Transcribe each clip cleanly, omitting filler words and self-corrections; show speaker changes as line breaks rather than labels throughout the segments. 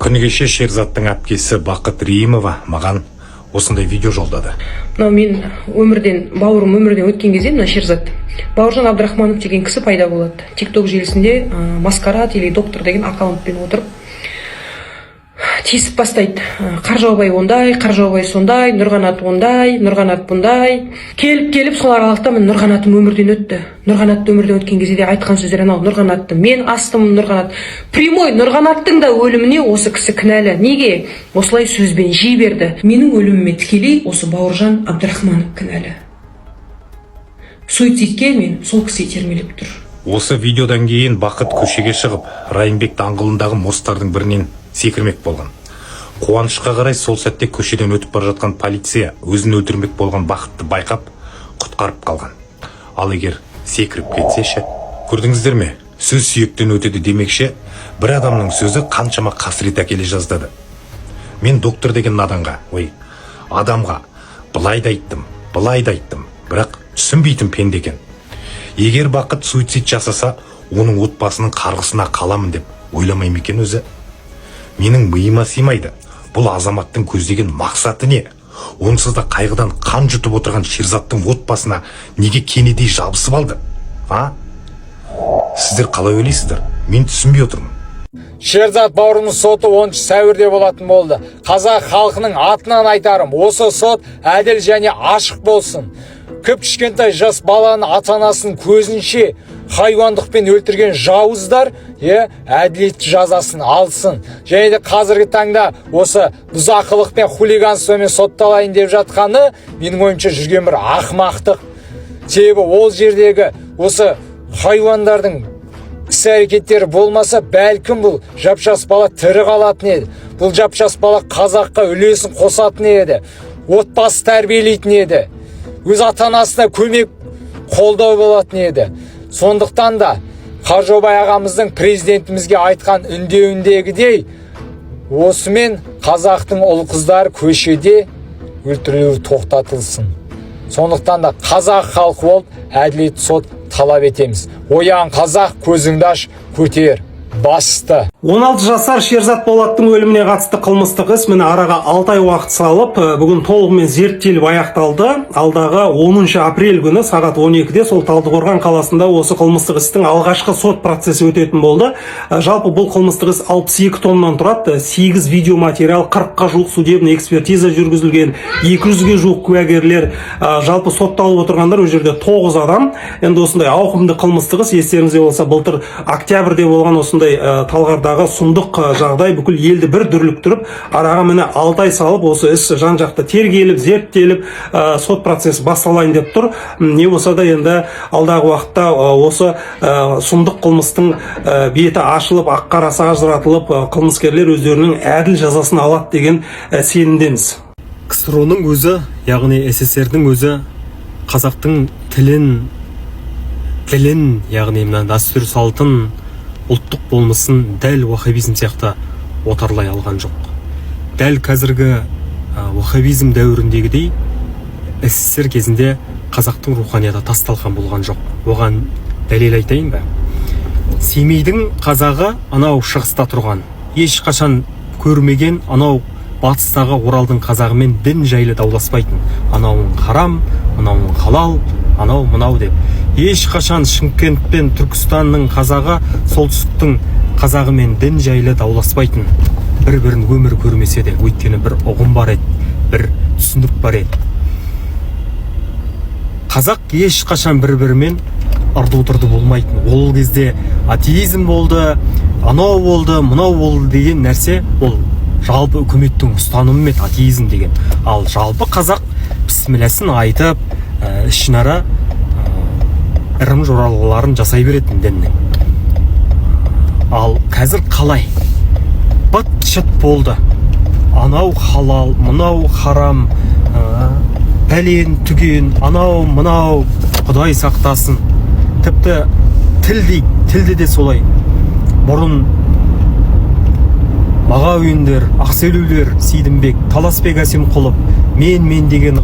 Күні кеше Шерзаттың әпкесі Бақыт Римова маған осындай видео жолдады.
Мен бауырым өмірден өткен кезде мына Шерзат Бауыржан Абдрахманов деген кісі пайда болады. TikTok желісінде Маскарад или доктор деген аккаунтпен отырып тесіп бастайды. Қаржаубай ондай, Қаржаубай сондай, Нұрғанат ондай, Нұрғанат бұндай. Келіп сол аралықта мен Нұрғанатым өмірден өтті. Нұрғанат өмірден өткен кезде де айтқан сөздер анау Нұрғанатты мен астым Нұрғанат. Прямой Нұрғанаттың да өліміне осы кісі кінәлі. Неге? Осылай сөзбен жей берді. Менің өліміме тікелей осы Бауыржан Абдрахманов кінәлі. Суицидке мен сол кісі итермелеп тұр.
Осы видеодан кейін Бақыт көшеге шығып, Райымбек даңғылындағы мосттардың бірінен секірмек болған. Қуанышқа қарай сол сәтте көшеден өтіп бара жатқан полиция өзін өлтірмек болған Бақытты байқап, құтқарып қалған. Ал егер секіріп кетсе ше? Көрдіңіздер ме? Сөз сүйектен өтеді демекші, бір адамның сөзі қаншама қасірет әкеле жаздады. Мен доктор деген адамға былай да айттым, бірақ түсінбейтін пенде екен. Егер Бақыт суицид жасаса, оның отбасының қарғысына қаламын деп ойламай ма екен өзі? Менің миыма сыймайды. Бұл азаматтың көздеген мақсаты не? Онсыз да қайғыдан қан жұтып отырған Шерзаттың отбасына неге кенедей жабысып алды? Сіздер қалай ойлайсыздар? Мен түсінбей отырмын.
Шерзат бауырымыз соты 10 сәуірде болатын болды. Қазақ халқының атынан айтарым, осы сот әділ және ашық болсын. Кішкентай жас баланы ата-анасының көзінше хайуандықпен өлтірген жауыздар әділет жазасын алсын. Және де қазіргі таңда осы бұзақылық пен хулиганствомен сотталайын деп жатқаны менің ойымша жүрген бір ақымақтық. Себебі ол жердегі осы хайуандардың іс-әрекеттері болмаса, бәлкім бұл жап-жас бала тірі қалатын еді. Бұл жап-жас бала қазаққа үлесін қосатын еді. Отбасы тәрбиелейтін еді. Өз ата-анасына көмек қолдау болатын еді. Сондықтан да Қаржаубай ағамыздың президентімізге айтқан үндеуіндегідей, осымен қазақтың ұл қыздар көшеде өлтірілуі тоқтатылсын. Сондықтан да қазақ халқы болып әділет сот талап етеміз. Оян қазақ, көзіңді аш, көтер, басты.
16 жасар Шерзат Болаттың өліміне қатысты қылмыстық іс міне араға 6 ай уақыт салып, бүгін толығымен зерттеліп аяқталды. Алдағы 10 апрель күні сағат 12-де сол Талдықорған қаласында осы қылмыстық істің алғашқы сот процесі өтетін болды. Жалпы бұл қылмыстық іс 62 томнан тұрады. 8 видеоматериал, 40-қа жуық судебный экспертиза жүргізілген, 200-ге жуық куәгерлер, жалпы сотталып отырғандар ол жерде 9 адам. Енді осындай ауқымды қылмыстық іс, естеріңізде болса, былтыр октябрьде болған осындай Талғардағы сұмдық жағдай бүкіл елді бір дүрліктіріп, араға міне 6 ай салып, осы іс жан-жақты тергеліп, зерттеліп, сот процесі басталайын деп тұр. Не болса да енді алдағы уақытта осы сұмдық қылмыстың беті ашылып, ақ-қарасы ажыратылып, қылмыскерлер өздерінің әділ жазасын алады деген сенімдеміз.
КСРО-ның өзі, яғни СССР-дің өзі қазақтың тілін, яғни дәстүр салтын, ұлттық болмысын дәл уахабизм сияқты отарлай алған жоқ. Дәл қазіргі уахабизм дәуіріндегідей СССР кезінде қазақтың руханияты тасталған болған жоқ. Оған дәлел айтайын ба? Семейдің қазағы анау шығыста тұрған, ешқашан көрмеген анау батыстағы Оралдың қазағымен дін жайлы дауласпайтын. Анауың харам, анауың халал, анау мынау деп. Ешқашан Шымкент пен Түркістанның қазағы солтүстіктің қазағымен дін жайлы дауласпайтын. Бір-бірін өмір көрмесе де, өйткені бір ұғым бар еді, бір түсінік бар еді. Қазақ ешқашан бір-бірімен ырду-дырду болмайтын. Ол кезде атеизм болды, анау болды, мынау болды деген нәрсе, ол жалпы үкіметтің ұстанымы еді атеизм деген. Ал жалпы қазақ бісмілләсін айтып, ішінара ырым жоралғыларын жасай беретін діннің. Ал қазір қалай? Быт-шыт болды. Анау халал, мынау харам, пәлен түген, анау мынау, Құдай сақтасын. Тіпті тілді де солай. Бұрын Мағауиндер, Ақселеулер, Сейдімбек, Таласбек Әсемқұлов, мен деген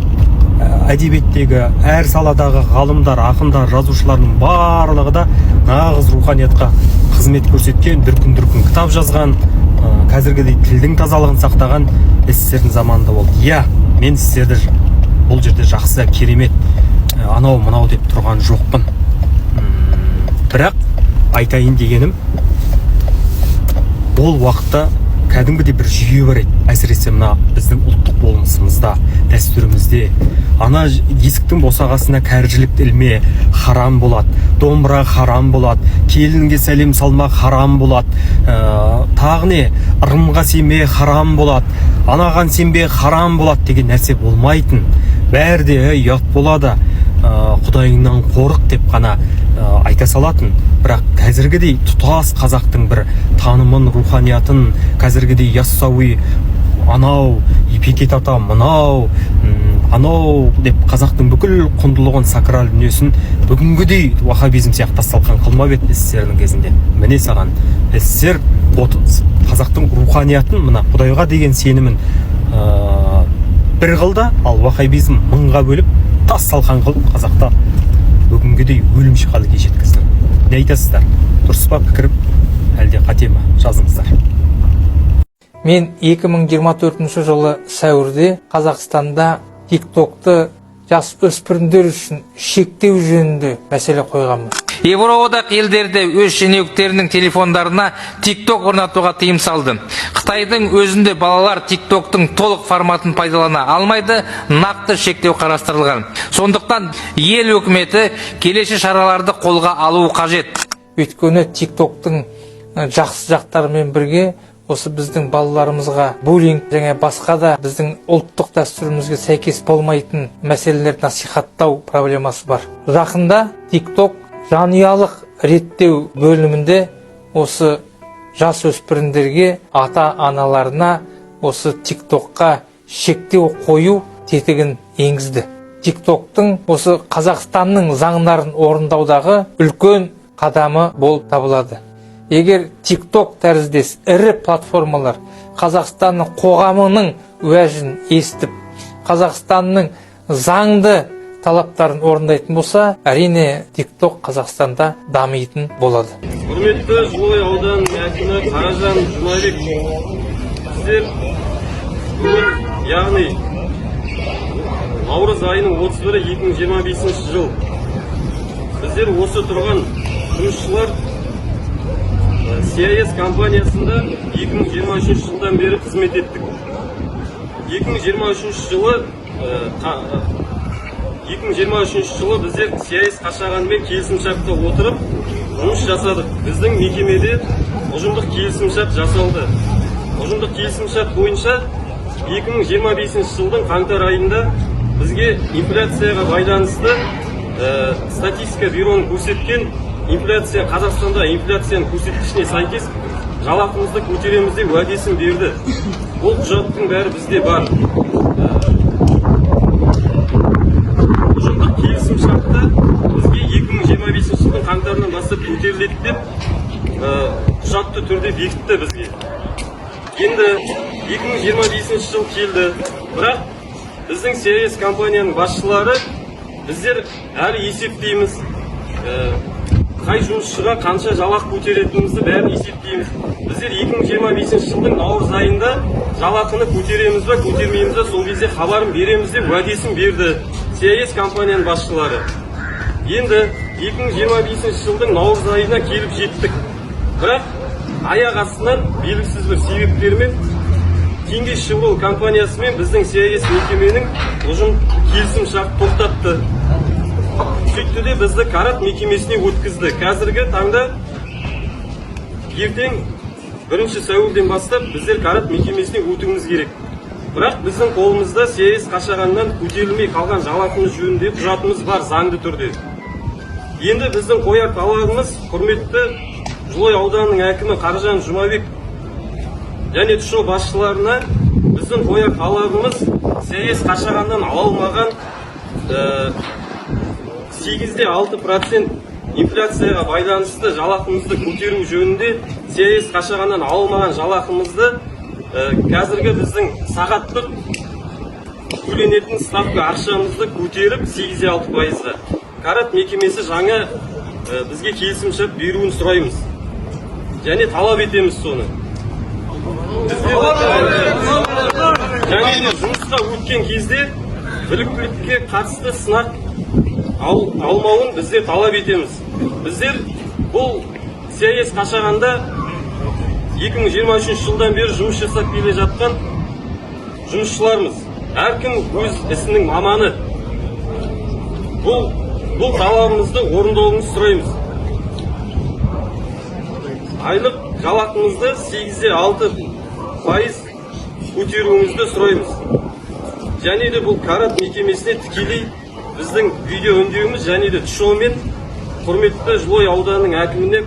әдебиеттегі әр саладағы ғалымдар, ақындар, жазушылардың барлығы да нағыз руханиятқа қызмет көрсеткен, дүркін кітап жазған, қазіргідей тілдің тазалығын сақтаған СССРдің заманында болды. Иә, мен сіздерді бұл жерде жақсы, керемет, анау мынау деп тұрған жоқпын. Бірақ айтайын дегенім, ол уақытта кәдімгідей бір жүйе бар еді. Әсіресе мына біздің ұлттық болмысымызда, дәстүрімізде. Ана есіктің босағасына кәржілік ілме харам болады, домбыра харам болады, келінге сәлем салмақ харам болады, тағы не, ырымға сенбе харам болады, анаған сенбе харам болады деген нәрсе болмайтын. Бәрі де ұят болады, құдайыңнан қорық деп қана айта салатын. Бірақ қазіргідей тұтас қазақтың бір танымын, руханиятын, қазіргідей яссауи, анау, епекет ата, мынау, анау деп қазақтың бүкіл құндылығын, сакрал дүниесін бүгінгідей ваххабизм сияқты салқан қылмап еді СССР-ның кезінде. Міне саған СССР қазақтың руханиятын, мына құдайға деген сенімін бір қылды, ал ваххабизм мыңға бөліп тас салқан қылып қазақта бүгінгідей өлімші халге жеткізді. Не айтасыздар? Дұрыс па пікірім, әлде қате ма? Жазыңыздар.
Мен 2024 жылы сәуірде Қазақстанда TikTok'ты жас өспірімдер үшін шектеу жөнінде мәселе қойғанмын.
Еуроодақ елдерде өз шенеуніктерінің телефондарына TikTok орнатуға тыйым салды. Қытайдың өзінде балалар TikTok'тың толық форматын пайдалана алмайды, нақты шектеу қарастырылған. Сондықтан ел өкіметі келесі шараларды қолға алуы қажет.
Өйткені TikTok'тың жақсы жақтарымен бірге осы біздің балаларымызға буллинг және басқа да біздің ұлттық дәстүрімізге сәйкес болмайтын мәселелерді насихаттау проблемасы бар. Жақында TikTok жанұялық реттеу бөлімінде осы жас өспірімдерге, ата-аналарына осы TikTok'қа шектеу қою тетігін енгізді. TikTok'тың осы Қазақстанның заңдарын орындаудағы үлкен қадамы болып табылады. Егер TikTok тәріздес ірі платформалар Қазақстанның қоғамының уәжін естіп, Қазақстанның заңды талаптарын орындайтын болса, әрине TikTok Қазақстанда дамитын болады.
Құрметті Жылой ауданының әкімі Қаражан Жұмабек, сіздер бүгін, яғни наурыз айының 31-і 2025 жыл, біздер осы тұрған жұмысшылар CIS компаниясында 2023 жылдан бері қызмет еттік. 2023 жылы біздер CIS қашағанмен келісімшартқа отырып жұмыс жасадық. Біздің мекемеде ұжымдық келісімшарт жасалды. Ұжымдық келісімшарт бойынша 2025 жылдың қаңтар айында бізге инфляцияға байланысты статистика бюроның көрсеткен инфляция, Қазақстанда инфляцияның көрсеткішіне сәйкес жалақымызды көтереміз деп уәдесін берді. Бұл құжаттың бәрі бізде бар. Ұжымдық келісімшартта бізге 2025 жылдың қаңтарынан бастап көтеріледі деп құжатты түрде бекітті бізге. Енді 2025 жыл келді, бірақ біздің CIS компанияның басшылары біздер әлі есептейміз. Қай жұмысшыға қанша жалақы көтеретінімізді бәрін есептейміз. Біздер 2025 жылдың наурыз айында жалақыны көтереміз бе, көтермейміз бе, сол кезде хабарын береміз деп уәдесін берді CIS компанияның басшылары. Енді 2025 жылдың наурыз айына келіп жеттік. Бірақ аяқ астынан белгісіз бір себептермен Теңгешевройл компаниясымен біздің CIS мекеменің ұжым келісімшарт тоқтатты. Сөйтті де бізді Карат мекемесіне өткізді. Қазіргі таңда ертең 1 сәуірден бастап біздер Карат мекемесіне өтуіміз керек. Бірақ біздің қолымызда CIS қашағаннан көтерілмей қалған жалақымыз жөнінде құжатымыз бар заңды түрде. Енді біздің қояр талабымыз, құрметті Жылой ауданының әкімі Қаражан Жұмабек және ТШО басшыларына біздің қояр талабымыз CIS қашағаннан алынмаған 8-6% инфляцияға байланысты жалақымызды көтеру жөнінде CIS қашағаннан алынмаған жалақымызды қазіргі біздің сағаттық төленетін ставка ақшамызды көтеріп 8-6%-ға. Карат мекемесі жаңа бізге келісімшарт беруін сұраймыз. Және талап етеміз соны. және де жұмысқа өткен кезде біліктілікке қатысты сынақ алмауын біздер талап етеміз. Біздер бұл САЕС қашағанда 2023 жылдан бері жұмыс жасап келе жатқан жұмысшылармыз. Әркім өз ісінің маманы. Бұл талабымызды орындауыңызды сұраймыз. Айлық жалақымызды 8-6% көтеруіңізді сұраймыз. Және де бұл Карат мекемесіне тікелей біздің видео өңдеуіміз және де тұшуымен құрметті Жылой ауданының әкіміне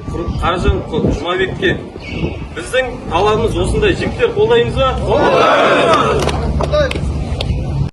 Қаражан Жұмабекке біздің талабымыз осындай. Жігіттер қолдаймыз ба?